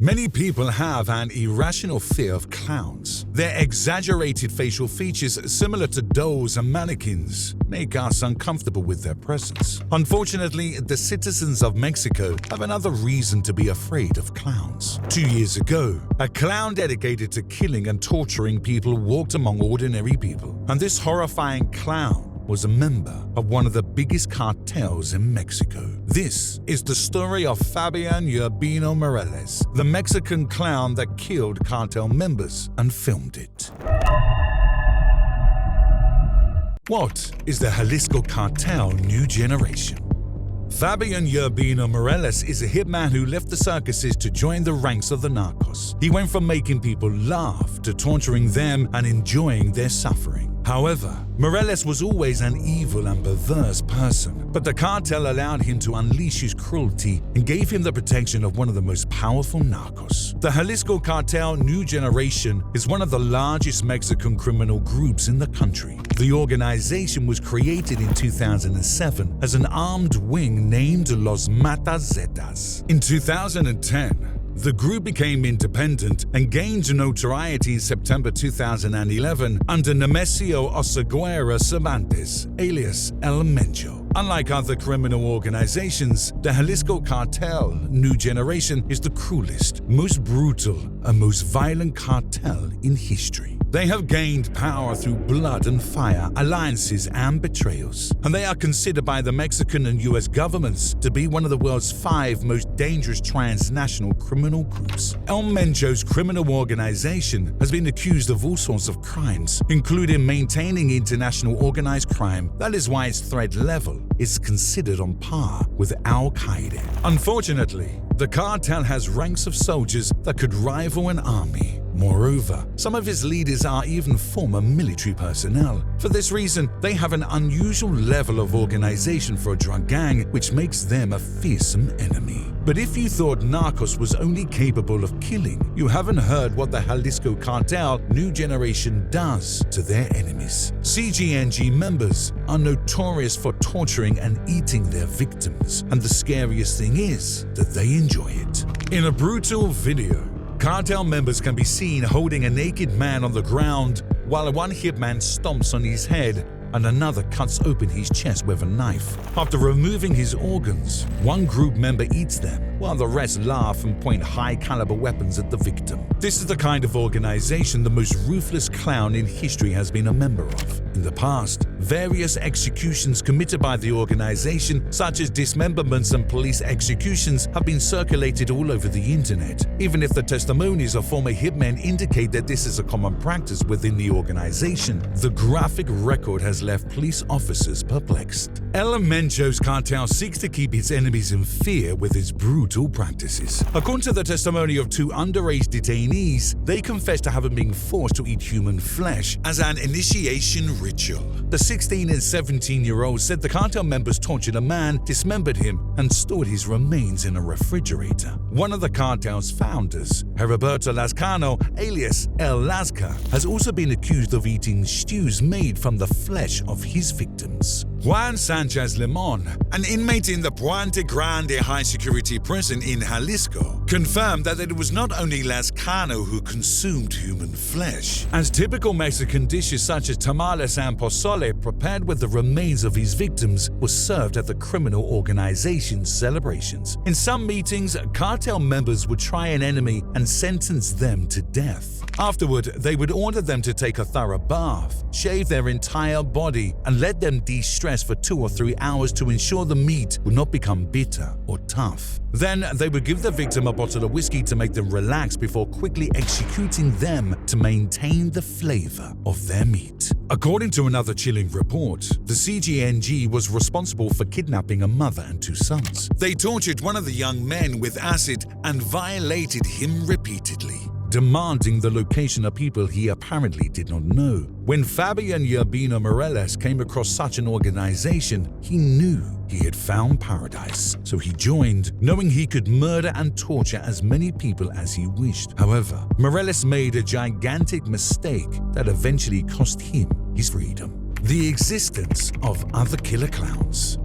Many people have an irrational fear of clowns. Their exaggerated facial features, similar to dolls and mannequins, make us uncomfortable with their presence. Unfortunately, the citizens of Mexico have another reason to be afraid of clowns. 2 years ago, a clown dedicated to killing and torturing people walked among ordinary people, and this horrifying clown was a member of one of the biggest cartels in Mexico. This is the story of Fabian Urbino Morales, the Mexican clown that killed cartel members and filmed it. What is the Jalisco cartel new generation? Fabian Urbino Morales is a hitman who left the circuses to join the ranks of the narcos. He went from making people laugh to torturing them and enjoying their suffering. However, Morales was always an evil and perverse person, but the cartel allowed him to unleash his cruelty and gave him the protection of one of the most powerful narcos. The Jalisco Cartel New Generation is one of the largest Mexican criminal groups in the country. The organization was created in 2007 as an armed wing named Los Matazetas. In 2010, the group became independent and gained notoriety in September 2011 under Nemesio Oseguera Cervantes, alias El Mencho. Unlike other criminal organizations, the Jalisco Cartel New Generation is the cruelest, most brutal, and most violent cartel in history. They have gained power through blood and fire, alliances, and betrayals, and they are considered by the Mexican and US governments to be one of the world's 5 most dangerous transnational criminal groups. El Mencho's criminal organization has been accused of all sorts of crimes, including maintaining international organized crime. That is why its threat level is considered on par with Al-Qaeda. Unfortunately, the cartel has ranks of soldiers that could rival an army. Moreover, some of its leaders are even former military personnel. For this reason, they have an unusual level of organization for a drug gang, which makes them a fearsome enemy. But if you thought Narcos was only capable of killing, you haven't heard what the Jalisco Cartel New Generation does to their enemies. CGNG members are notorious for torturing and eating their victims, and the scariest thing is that they enjoy it. In a brutal video, cartel members can be seen holding a naked man on the ground while one hitman stomps on his head and another cuts open his chest with a knife. After removing his organs, one group member eats them, while the rest laugh and point high-caliber weapons at the victim. This is the kind of organization the most ruthless clown in history has been a member of. In the past, various executions committed by the organization, such as dismemberments and police executions, have been circulated all over the internet. Even if the testimonies of former hitmen indicate that this is a common practice within the organization, the graphic record has left police officers perplexed. El Mencho's cartel seeks to keep its enemies in fear with its brutal practices. According to the testimony of 2 underage detainees, they confessed to having been forced to eat human flesh as an initiation ritual. The 16 and 17-year-olds said the cartel members tortured a man, dismembered him, and stored his remains in a refrigerator. One of the cartel's founders, Heriberto Lazcano, alias El Lazca, has also been accused of eating stews made from the flesh of his victims. Juan Sanchez Limon, an inmate in the Puente Grande high-security prison in Jalisco, confirmed that it was not only Lazcano who consumed human flesh, as typical Mexican dishes such as tamales and pozole prepared with the remains of his victims were served at the criminal organization's celebrations. In some meetings, cartel members would try an enemy and sentence them to death. Afterward, they would order them to take a thorough bath, shave their entire body, and let them de-stress for 2 or 3 hours to ensure the meat would not become bitter or tough. Then they would give the victim a bottle of whiskey to make them relax before quickly executing them to maintain the flavor of their meat. According to another chilling report, the CGNG was responsible for kidnapping a mother and 2 sons. They tortured one of the young men with acid and violated him repeatedly, demanding the location of people he apparently did not know. When Fabian Urbino Morales came across such an organization, he knew he had found paradise, so he joined, knowing he could murder and torture as many people as he wished. However, Morales made a gigantic mistake that eventually cost him his freedom: the existence of other killer clowns.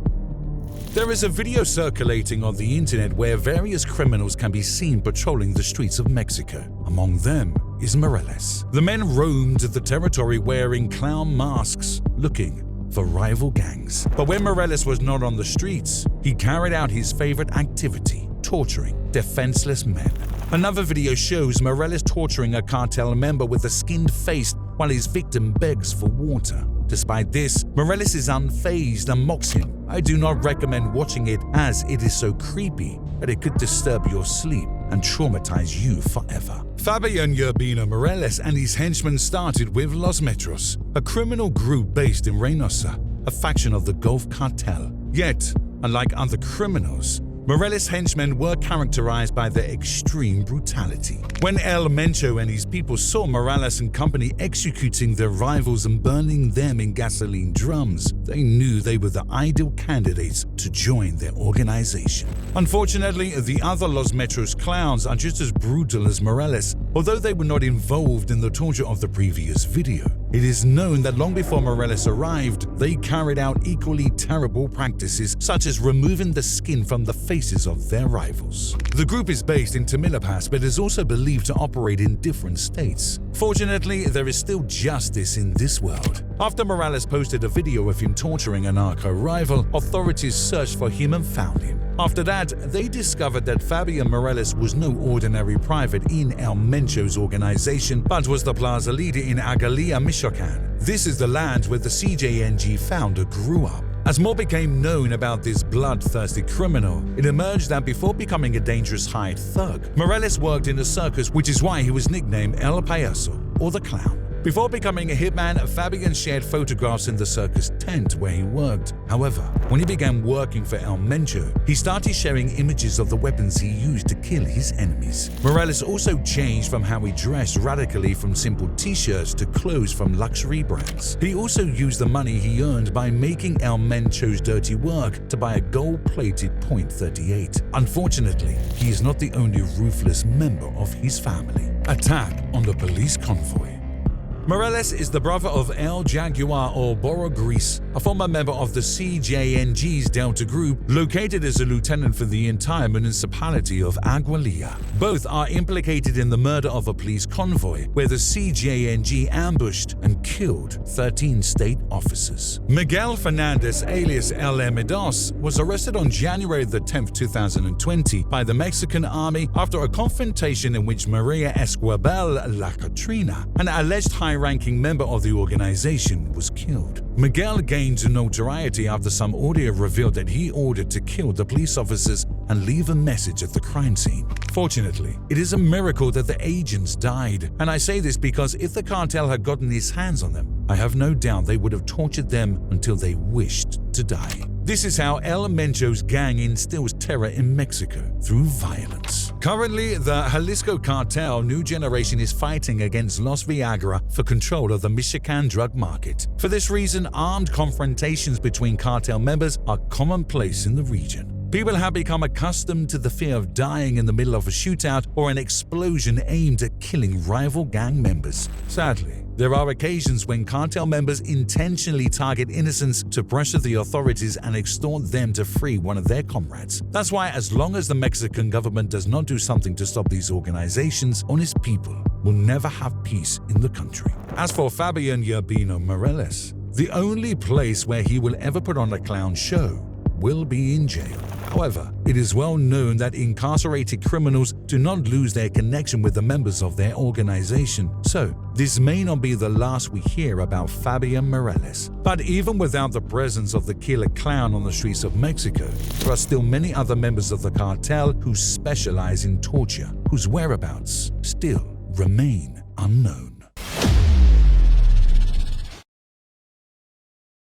There is a video circulating on the internet where various criminals can be seen patrolling the streets of Mexico. Among them is Morales. The men roamed the territory wearing clown masks, looking for rival gangs. But when Morales was not on the streets, he carried out his favorite activity, torturing defenseless men. Another video shows Morales torturing a cartel member with a skinned face while his victim begs for water. Despite this, Morales is unfazed and mocks him. I do not recommend watching it as it is so creepy that it could disturb your sleep and traumatize you forever. Fabian Urbino Morales and his henchmen started with Los Metros, a criminal group based in Reynosa, a faction of the Gulf Cartel. Yet, unlike other criminals, Morales' henchmen were characterized by their extreme brutality. When El Mencho and his people saw Morales and company executing their rivals and burning them in gasoline drums, they knew they were the ideal candidates to join their organization. Unfortunately, the other Los Metros clowns are just as brutal as Morales, although they were not involved in the torture of the previous video. It is known that long before Morales arrived, they carried out equally terrible practices, such as removing the skin from the faces of their rivals. The group is based in Tamaulipas but is also believed to operate in different states. Fortunately, there is still justice in this world. After Morales posted a video of him torturing a narco rival, authorities searched for him and found him. After that, they discovered that Fabian Morales was no ordinary private in El Mencho's organization, but was the plaza leader in Agalia, Michoacan. This is the land where the CJNG founder grew up. As more became known about this bloodthirsty criminal, it emerged that before becoming a dangerous hired thug, Morales worked in a circus, which is why he was nicknamed El Payaso, or the Clown. Before becoming a hitman, Fabian shared photographs in the circus tent where he worked. However, when he began working for El Mencho, he started sharing images of the weapons he used to kill his enemies. Morales also changed from how he dressed radically, from simple t-shirts to clothes from luxury brands. He also used the money he earned by making El Mencho's dirty work to buy a gold-plated .38. Unfortunately, he is not the only ruthless member of his family. Attack on the police convoy. Morales is the brother of El Jaguar or Boro Grease, a former member of the CJNG's Delta Group, located as a lieutenant for the entire municipality of Aguililla. Both are implicated in the murder of a police convoy where the CJNG ambushed and killed 13 state officers. Miguel Fernandez, alias El Emidos, was arrested on January 10, 2020 by the Mexican army after a confrontation in which Maria Esquivel La Catrina, an alleged high-ranking member of the organization, was killed. Miguel gained notoriety after some audio revealed that he ordered to kill the police officers and leave a message at the crime scene. Fortunately, it is a miracle that the agents died, and I say this because if the cartel had gotten his hands on them, I have no doubt they would have tortured them until they wished to die. This is how El Mencho's gang instills terror in Mexico, through violence. Currently, the Jalisco cartel new generation is fighting against Los Viagra for control of the Michoacan drug market. For this reason, armed confrontations between cartel members are commonplace in the region. People have become accustomed to the fear of dying in the middle of a shootout or an explosion aimed at killing rival gang members. Sadly, there are occasions when cartel members intentionally target innocents to pressure the authorities and extort them to free one of their comrades. That's why, as long as the Mexican government does not do something to stop these organizations, honest people will never have peace in the country. As for Fabian Urbino Morales, the only place where he will ever put on a clown show will be in jail. However, it is well known that incarcerated criminals do not lose their connection with the members of their organization, so this may not be the last we hear about Fabian Morales. But even without the presence of the killer clown on the streets of Mexico, there are still many other members of the cartel who specialize in torture, whose whereabouts still remain unknown.